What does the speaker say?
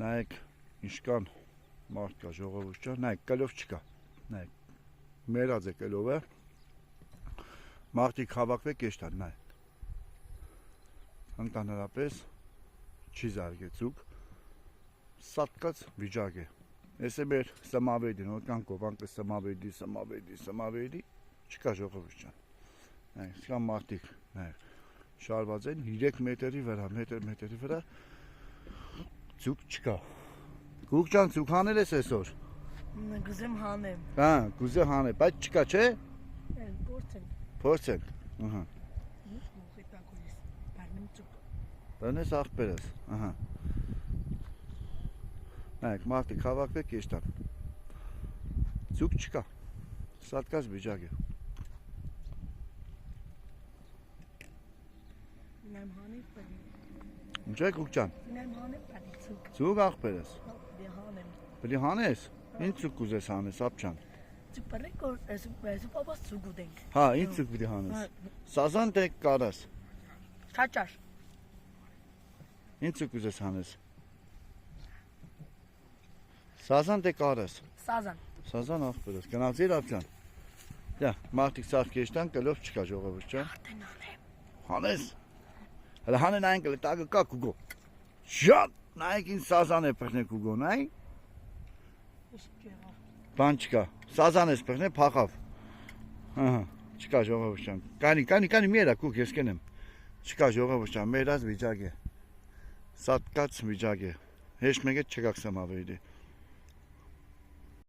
Նայեք ինչքան մարդ կա ժողովուրդ ջան, նայեք կլով չկա։ Նայեք մերած է կլովը։ Մարդիկ հավաքվեք եշտան, նայեք։ Ընդհանրապես չի զարգեցուկ։ Սատկած վիճակ է։ Ես է մեր սմավեդին, ոտկան կովանկը սմավեդի, չկա ժողովուրդ ջան։ Նայեք, սկան մարդիկ, նայեք, շարված են 3 մետրի վրա, ձուկ չկա։ Գուկ ջան, ձուկ հանել ես այսօր։ Գուզեմ հանեմ։ Հա, գուզե հանել, բայց չկա, չէ։ Փորձենք։ Ահա։ Բանես աղբերս, ահա։ Նայեք, մարդիկ հավաքվեք եշտան։ Ձուկ չկա։ Սատկած վիճակ է։ Ինչ է գուկ ջան։ Ձուկ աղբերս։ Բլի հանես։ Ինչ ձուկ կուզես հանես, ապչան։ Հա, ինչ ձուկ բլի հանես։ Սազան թե կարաս։ Քաչար։ Ինչ ձուկ կուզես հանես։ Սազան թե կարաս։ Սազան։ Սազան աղբերս, գնացիր ապչան։ Դա, մարդիկ սարք եշտան, կլով չկա ժողովուրդ ջան։ Հանես։ Հələ հանեն այն կլի տակը կա կուգո։ Շատ, նայեք ինչ սազան է պրնե կուգո, նայ։ Բան չկա, սազան ես պրնե պախավ։ Ահա, չկա ժողովուրդ ջան։ Կանի մի երա կուկ, ես կենեմ։ Չկա ժողովուրդ ջան, մերած վիճակ է։ Սատկած վիճակ է։ Հեշտ մեկ է չկակ սմավեդի։